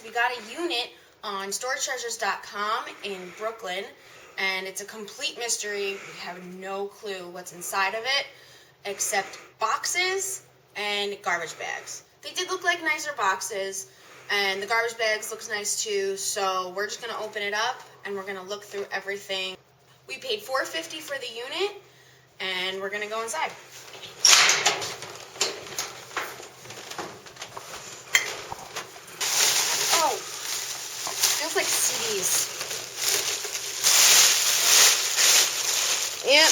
Lockerheads. We got a unit on storetreasures.com in Brooklyn, and it's a complete mystery. We have no clue what's inside of it, except boxes and garbage bags. They did look like nicer boxes, and the garbage bags looks nice too, so we're just going to open it up, and we're going to look through everything. We paid $4.50 for the unit, and we're going to go inside. Oh, feels like CDs. Yep,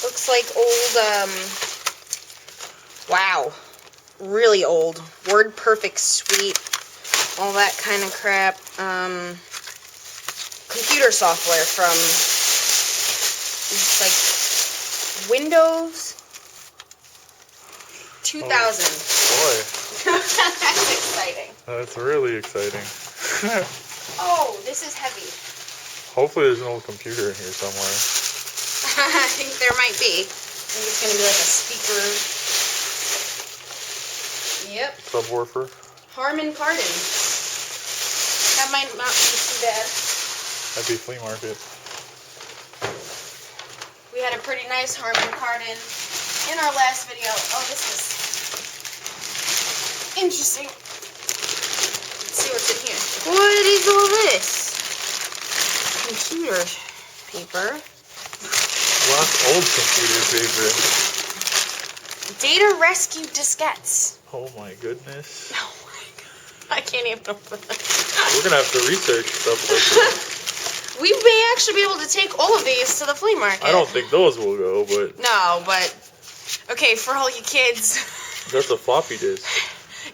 looks like old, wow, really old. Word Perfect Suite, all that kind of crap. Computer software from, it's like Windows 2000. Oh, boy. That's exciting. That's really exciting. Oh, this is heavy. Hopefully there's an old computer in here somewhere. I think there might be. I think it's going to be like a speaker. Yep. Subwoofer. Harman Kardon. That might not be too bad. That'd be flea market. We had a pretty nice Harman Kardon in our last video. Oh, this is interesting. Let's see what's in here. What is all this? Computer paper. Lots of old computer paper. Data rescue diskettes. Oh my goodness. Oh my god. I can't even open it. We're gonna have to research stuff like that. We may actually be able to take all of these to the flea market. I don't think those will go, but... No, but... Okay, for all you kids. That's a floppy disk.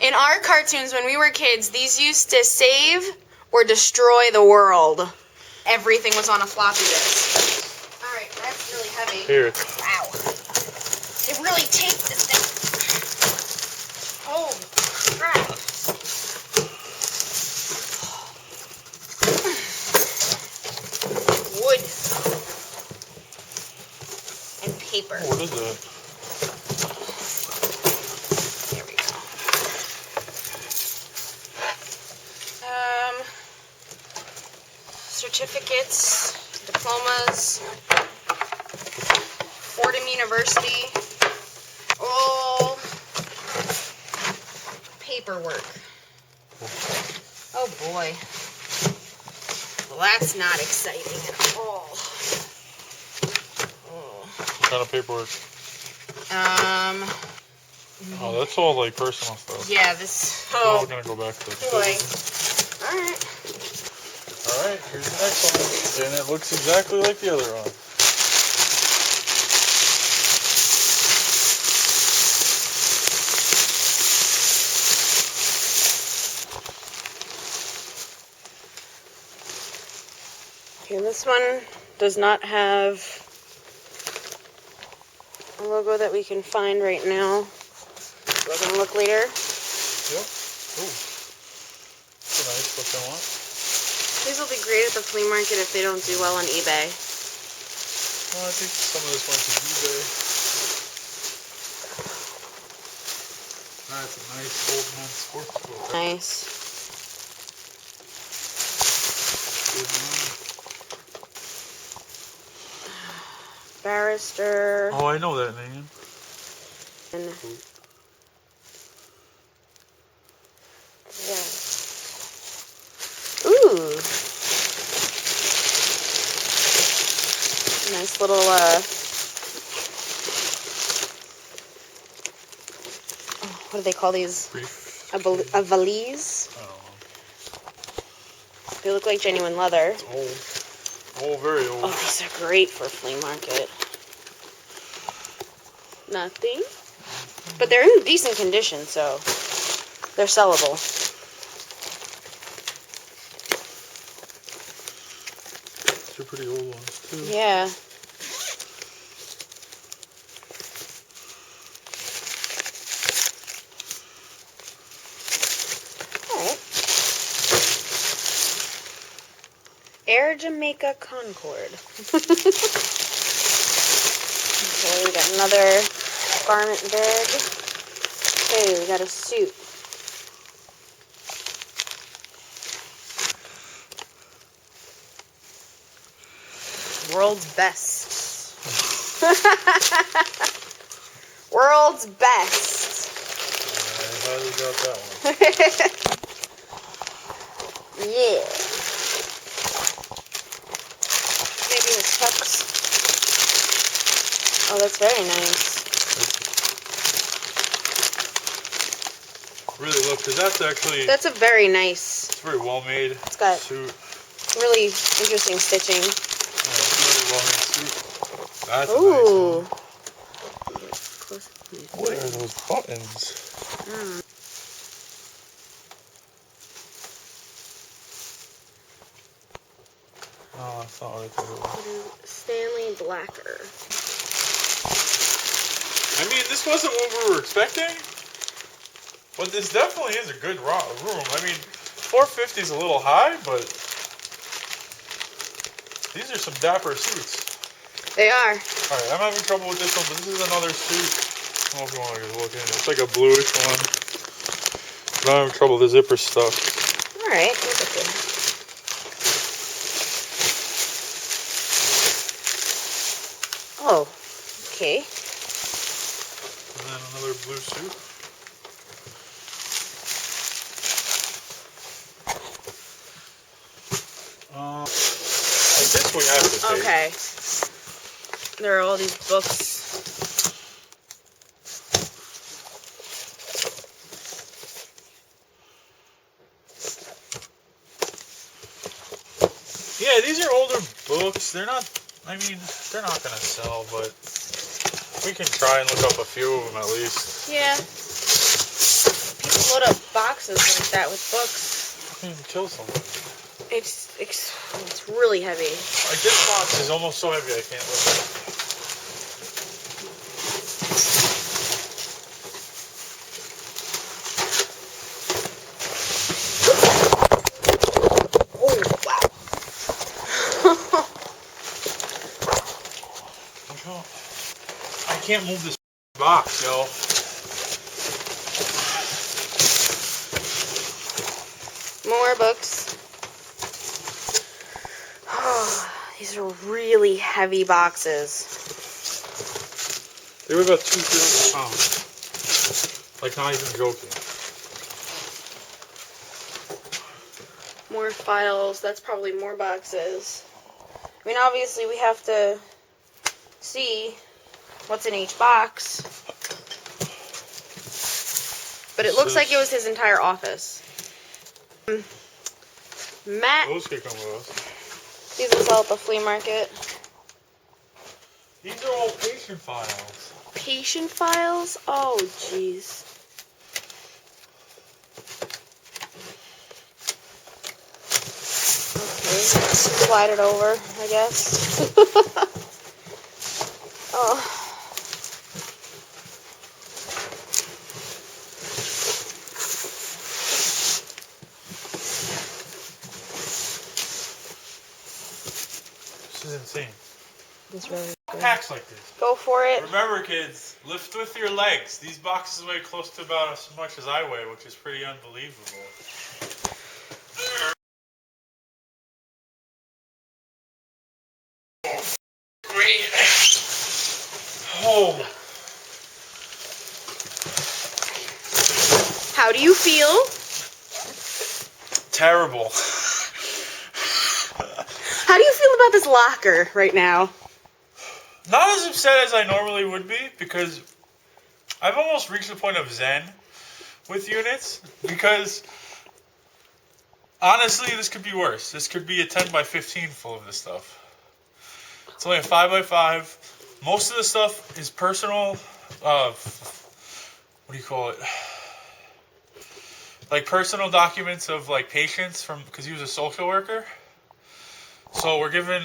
In our cartoons, when we were kids, these used to save or destroy the world. Everything was on a floppy disk. Alright, that's really heavy. Here. Wow. They really taped this thing. Oh, crap. Wood. And paper. Oh, what is that? There we go. Certificates, diplomas, Fordham University, all paperwork. Oh boy. Well, that's not exciting at all. Oh. What kind of paperwork? Oh, that's all like personal stuff. Yeah, this. Oh, we're gonna go back to the boy. Alright. Alright, here's the next one. And it looks exactly like the other one. Okay, this one does not have a logo that we can find right now. We're going to look later. Yep. Ooh. That's a nice looking one. These will be great at the flea market if they don't do well on eBay. Well, I think some of this went to eBay. That's a nice old man's sports book. Nice. Good one. Barrister. Oh, I know that name. And yeah. Ooh. Nice little, what do they call these? Brief. A valise? I don't know. They look like genuine leather. It's old. Oh, very old. Oh, these are great for a flea market. Nothing. But they're in decent condition, so they're sellable. These are pretty old ones, too. Yeah. Alright. Air Jamaica Concord. Okay, we got another garment bag. Okay, we got a suit. World's best. World's best. I highly doubt that one. Yeah. Maybe the tucks. Oh, that's very nice. Really look, because that's actually... That's a very nice... It's very well made. It's got suit. Really interesting stitching. Yeah, it's a really well made suit. That's Ooh. a nice one. What are those buttons? Oh, that's not what I thought it was. Stanley Blacker. I mean, this wasn't what we were expecting, but this definitely is a good room. I mean, 450 is a little high, but these are some dapper suits. They are. Alright, I'm having trouble with this one, but this is another suit. I don't know if you want to look in. It's like a bluish one. But I'm having trouble with the zipper stuff. Alright, look at this. Oh, okay. And then another blue suit. This we have to take. Okay. There are all these books. Yeah, these are older books. They're not, I mean, they're not going to sell, but we can try and look up a few of them at least. Yeah. People load up boxes like that with books. I can even kill somebody. It's really heavy. Like this box is almost so heavy I can't lift it. Oh, wow. I can't move this box, yo. More books. Oh, these are really heavy boxes. They were about 250 pounds. Like, not even joking. More files. That's probably more boxes. I mean, obviously, we have to see what's in each box. But it looks like it was his entire office. Matt. Those could come with us. These will sell at the flea market. These are all patient files. Patient files? Oh, jeez. Okay, slide it over, I guess. Oh. This is insane. It's really good. Packs like this. Go for it. Remember, kids, lift with your legs. These boxes weigh close to about as much as I weigh, which is pretty unbelievable. Oh. How do you feel? Terrible. How do you feel about this locker right now? Not as upset as I normally would be, because I've almost reached the point of zen with units, because honestly, this could be worse. This could be a 10 by 15 full of this stuff. It's only a 5 by 5. Most of the stuff is personal, what do you call it? Like personal documents of like patients from, because he was a social worker. So we're given,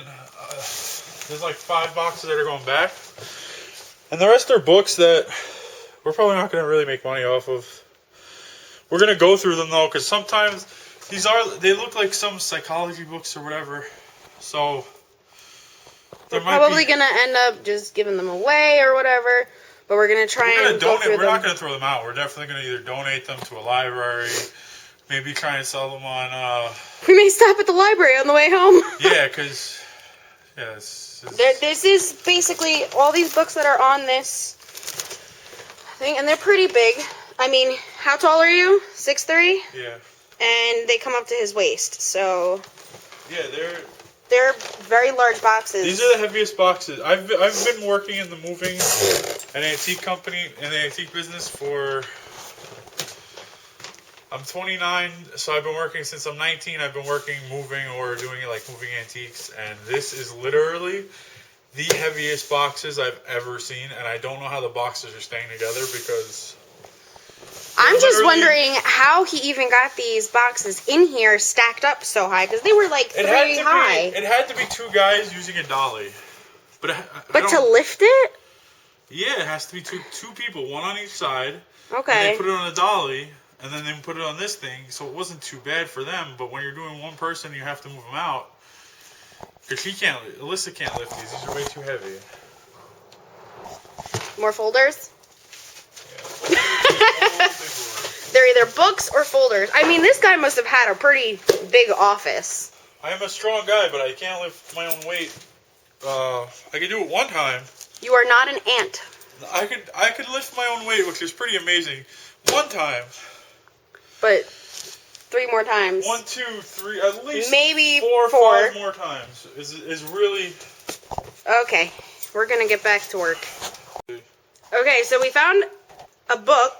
there's like 5 boxes that are going back. And the rest are books that we're probably not going to really make money off of. We're going to go through them though, because sometimes they look like some psychology books or whatever. So we're probably going to end up just giving them away or whatever. But we're going to try and go through them. We're not going to throw them out. We're definitely going to either donate them to a library, maybe try and sell them on... We may stop at the library on the way home. Yeah, because Yeah, This is basically all these books that are on this thing, and they're pretty big. I mean, how tall are you? 6'3"? Yeah. And they come up to his waist, so... Yeah, They're very large boxes. These are the heaviest boxes. I've been working in the moving and antique company, in the antique business for... I'm 29, so I've been working since I'm 19. I've been working moving or doing like moving antiques, and this is literally the heaviest boxes I've ever seen, and I don't know how the boxes are staying together because... I'm just wondering how he even got these boxes in here stacked up so high, because they were like 3 high. It had to be 2 guys using a dolly. But to lift it? Yeah, it has to be two people, one on each side. Okay. And they put it on a dolly, and then they put it on this thing, so it wasn't too bad for them. But when you're doing one person, you have to move them out. Because Alyssa can't lift these. These are way too heavy. More folders? Yeah. They're either books or folders. I mean, this guy must have had a pretty big office. I am a strong guy, but I can't lift my own weight. I can do it one time. You are not an ant. I could lift my own weight, which is pretty amazing. One time. But 3 more times. 1, 2, 3, at least maybe 4 or 4. 5 more times is really... Okay, we're gonna get back to work. Okay, so we found a book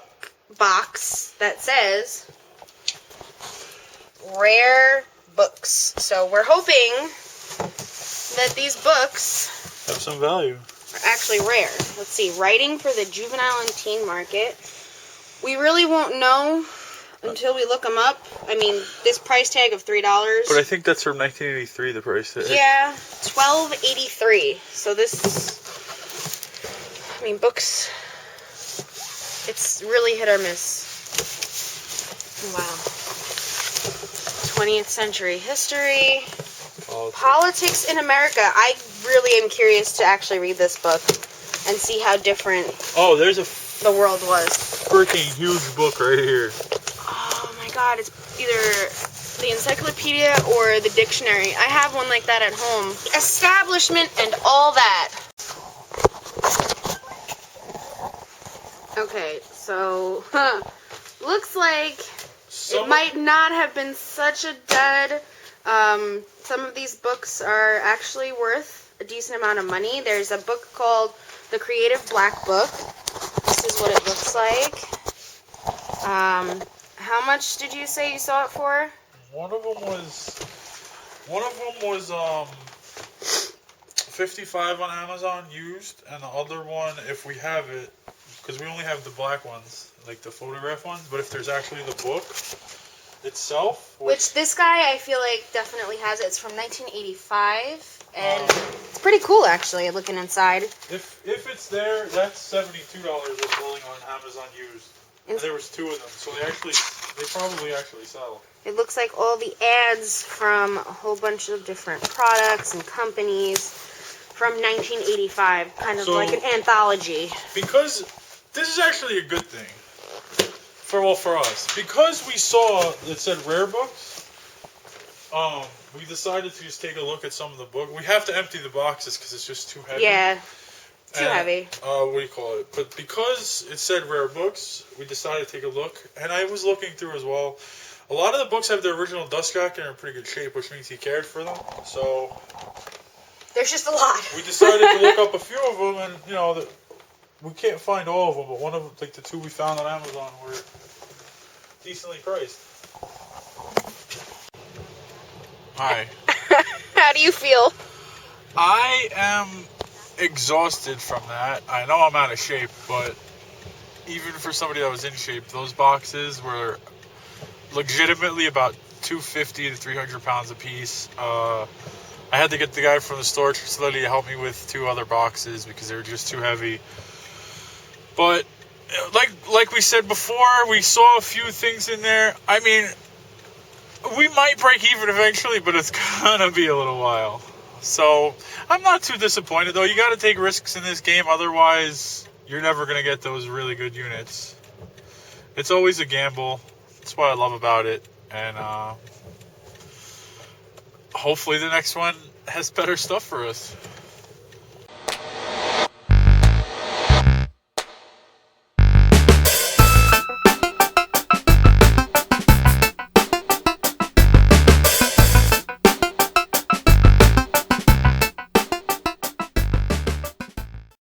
box that says rare books. So we're hoping that these books have some value. Are actually rare. Let's see, writing for the juvenile and teen market. We really won't know until we look them up. I mean, this price tag of $3. But I think that's from 1983, the price tag. Yeah, $12.83. So this, I mean, books, it's really hit or miss. Wow. 20th century history. Politics in America. I really am curious to actually read this book and see how different the world was. Freaking huge book right here. Oh my god, it's either the encyclopedia or the dictionary. I have one like that at home. Establishment and all that. Okay, so, looks like it might not have been such a dud. Some of these books are actually worth a decent amount of money. There's a book called The Creative Black Book. This is what it looks like. How much did you say you saw it for? One of them was 55 on Amazon used, and the other one, if we have it, because we only have the black ones, like the photograph ones, but if there's actually the book itself, which this guy I feel like definitely has it. It's from 1985, and it's pretty cool actually looking inside. If it's there, that's $72 they're selling on Amazon used. And there was 2 of them, so they probably actually sell. It looks like all the ads from a whole bunch of different products and companies from 1985, kind of like an anthology. Because this is actually a good thing for us. Because we saw it said rare books, we decided to just take a look at some of the books. We have to empty the boxes because it's just too heavy. Yeah. Too heavy. What do you call it? But because it said rare books, we decided to take a look. And I was looking through as well. A lot of the books have their original dust jacket and are in pretty good shape, which means he cared for them. So there's just a lot. We decided to look up a few of them, and we can't find all of them. But one of them, like the 2 we found on Amazon, were decently priced. Hi. How do you feel? I am exhausted from that. I know I'm out of shape, but even for somebody that was in shape, those boxes were legitimately about 250 to 300 pounds a piece. I had to get the guy from the storage facility to help me with 2 other boxes because they were just too heavy. But like we said before, we saw a few things in there. I mean, we might break even eventually, but it's gonna be a little while. So I'm not too disappointed, though. You got to take risks in this game, otherwise you're never going to get those really good units. It's always a gamble. That's what I love about it. And hopefully the next one has better stuff for us.